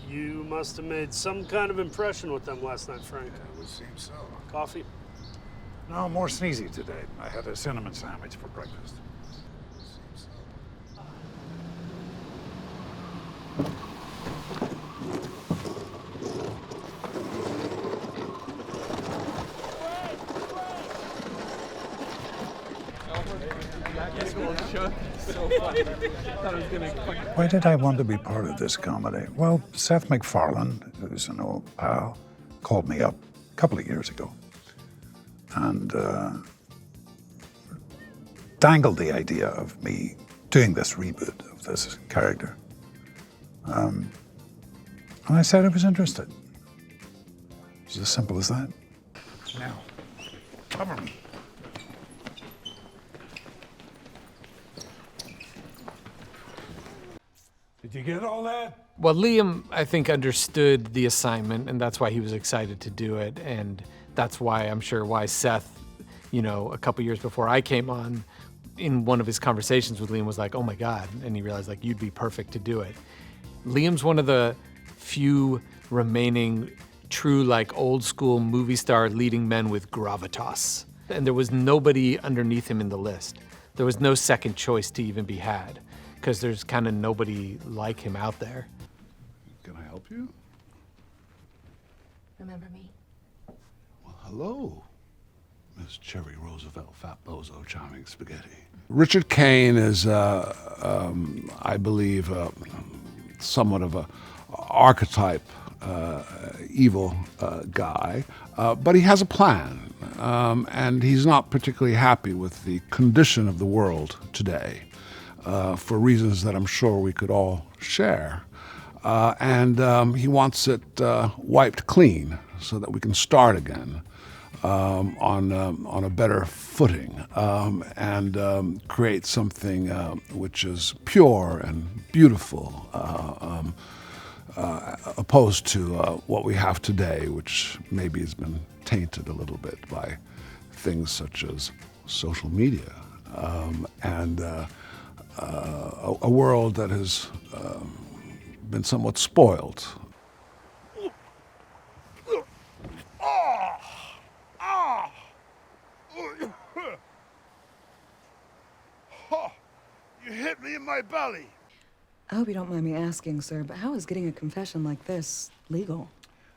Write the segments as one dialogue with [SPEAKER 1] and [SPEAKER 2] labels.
[SPEAKER 1] You must have made some kind of impression with them last night, Frank.
[SPEAKER 2] It would seem so.
[SPEAKER 1] Coffee?
[SPEAKER 2] No, more sneezy today. I had a cinnamon sandwich for breakfast. Why did I want to be part of this comedy? Well, Seth MacFarlane, who's an old pal, called me up a couple of years ago and dangled the idea of me doing this reboot of this character. And I said I was interested. It's as simple as that. Now, cover me. Did you get all that?
[SPEAKER 3] Well, Liam, I think, understood the assignment, and that's why he was excited to do it. And that's why, I'm sure, why Seth, you know, a couple years before I came on, in one of his conversations with Liam was like, oh my God. And he realized, like, you'd be perfect to do it. Liam's one of the few remaining true, like, old school movie star leading men with gravitas. And there was nobody underneath him in the list. There was no second choice to even be had, because there's kind of nobody like him out there.
[SPEAKER 4] Can I help you?
[SPEAKER 5] Remember me?
[SPEAKER 4] Well, hello, Miss Cherry Roosevelt, Fat Bozo, Charming Spaghetti. Richard Kane is, I believe, somewhat of a archetype evil guy, but he has a plan, and he's not particularly happy with the condition of the world today. For reasons that I'm sure we could all share. And he wants it wiped clean so that we can start again on a better footing and create something which is pure and beautiful, opposed to what we have today, which maybe has been tainted a little bit by things such as social media and a world that has been somewhat spoiled.
[SPEAKER 6] You hit me in my belly.
[SPEAKER 5] I hope you don't mind me asking, sir, but how is getting a confession like this legal?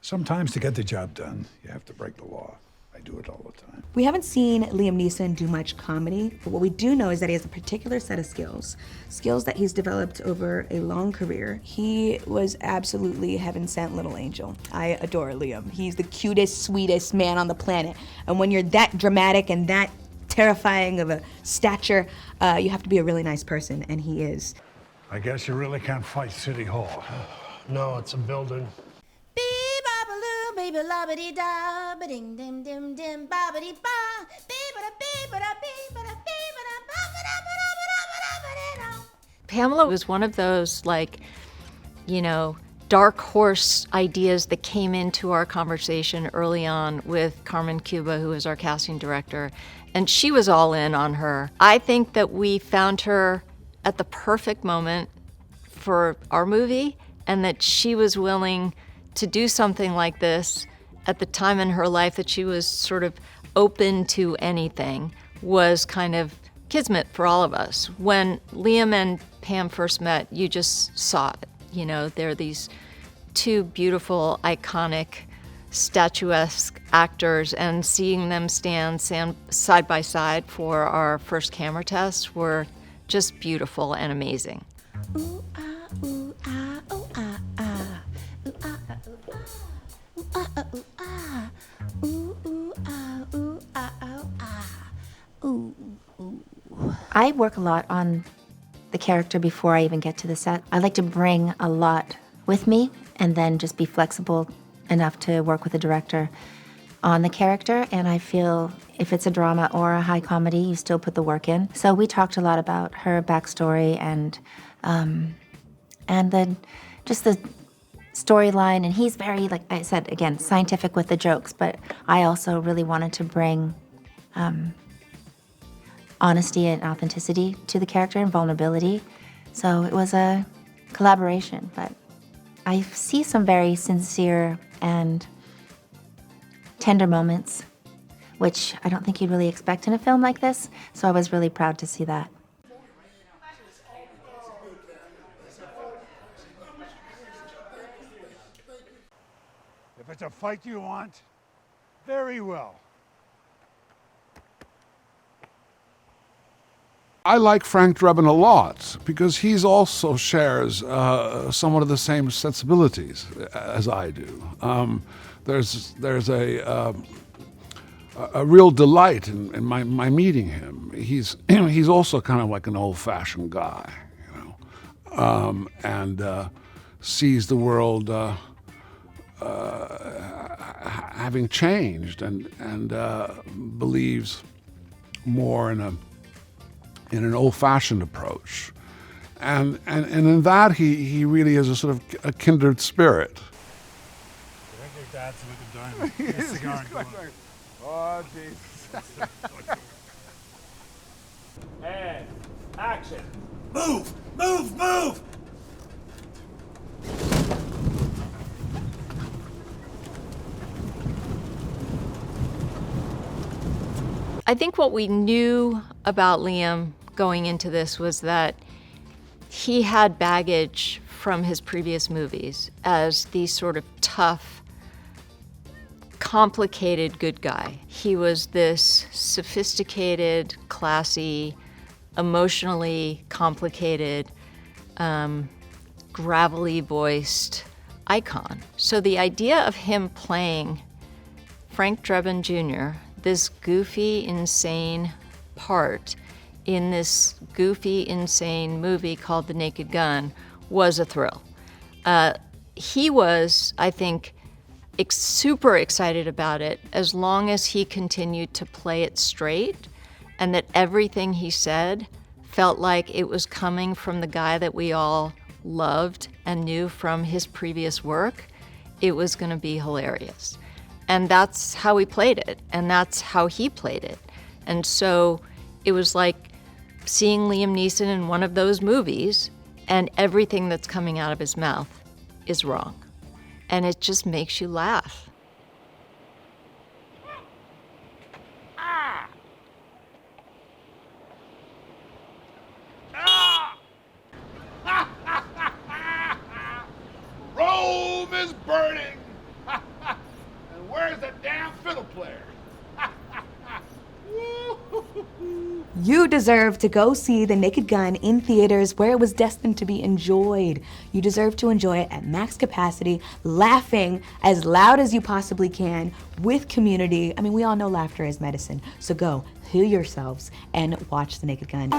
[SPEAKER 2] Sometimes to get the job done, you have to break the law. I do it all the time.
[SPEAKER 7] We haven't seen Liam Neeson do much comedy, but what we do know is that he has a particular set of skills that he's developed over a long career. He was absolutely heaven-sent little angel. I adore Liam. He's the cutest, sweetest man on the planet. And when you're that dramatic and that terrifying of a stature, you have to be a really nice person, and he is.
[SPEAKER 2] I guess you really can't fight City Hall.
[SPEAKER 1] No, it's a building.
[SPEAKER 8] Baby lobbity da, ba ding dim dim dim bobbity ba,
[SPEAKER 9] Pamela was one of those, like, you know, dark horse ideas that came into our conversation early on with Carmen Cuba, who was our casting director, and she was all in on her. I think that we found her at the perfect moment for our movie, and that she was willing to do something like this at the time in her life that she was sort of open to anything was kind of kismet for all of us. When Liam and Pam first met, you just saw it. You know, they're these two beautiful, iconic, statuesque actors, and seeing them stand side by side for our first camera test were just beautiful and amazing.
[SPEAKER 8] ooh ah ooh ah ooh ah ah ooh ah ooh ah ooh ah ooh ooh ah ooh ah ooh ah ooh ooh.
[SPEAKER 10] I work a lot on the character before I even get to the set. I like to bring a lot with me and then just be flexible enough to work with the director on the character. And I feel if it's a drama or a high comedy, you still put the work in. So we talked a lot about her backstory and then just the storyline. And he's very, like I said, again, scientific with the jokes, but I also really wanted to bring honesty and authenticity to the character and vulnerability. So it was a collaboration, but I see some very sincere and tender moments, which I don't think you'd really expect in a film like this, so I was really proud to see that.
[SPEAKER 6] If it's a fight you want, very well.
[SPEAKER 4] I like Frank Drebin a lot because he's also shares somewhat of the same sensibilities as I do. There's a real delight in my meeting him. He's also kind of like an old-fashioned guy, you know, and sees the world having changed and believes more in an old-fashioned approach, and in that he really is a sort of a kindred spirit.
[SPEAKER 6] Oh, Jesus.
[SPEAKER 1] And action.
[SPEAKER 6] Move! Move! Move!
[SPEAKER 9] I think what we knew about Liam going into this was that he had baggage from his previous movies as the sort of tough, complicated good guy. He was this sophisticated, classy, emotionally complicated, gravelly voiced icon. So the idea of him playing Frank Drebin Jr., this goofy, insane part in this goofy, insane movie called The Naked Gun was a thrill. He was, I think, super excited about it as long as he continued to play it straight and that everything he said felt like it was coming from the guy that we all loved and knew from his previous work. It was going to be hilarious. And that's how we played it, and that's how he played it. And so it was like seeing Liam Neeson in one of those movies, and everything that's coming out of his mouth is wrong. And it just makes you laugh.
[SPEAKER 6] Rome is burning! And where's the damn fiddle player?
[SPEAKER 7] You deserve to go see The Naked Gun in theaters where it was destined to be enjoyed. You deserve to enjoy it at max capacity, laughing as loud as you possibly can with community. I mean, we all know laughter is medicine. So go, heal yourselves, and watch The Naked Gun.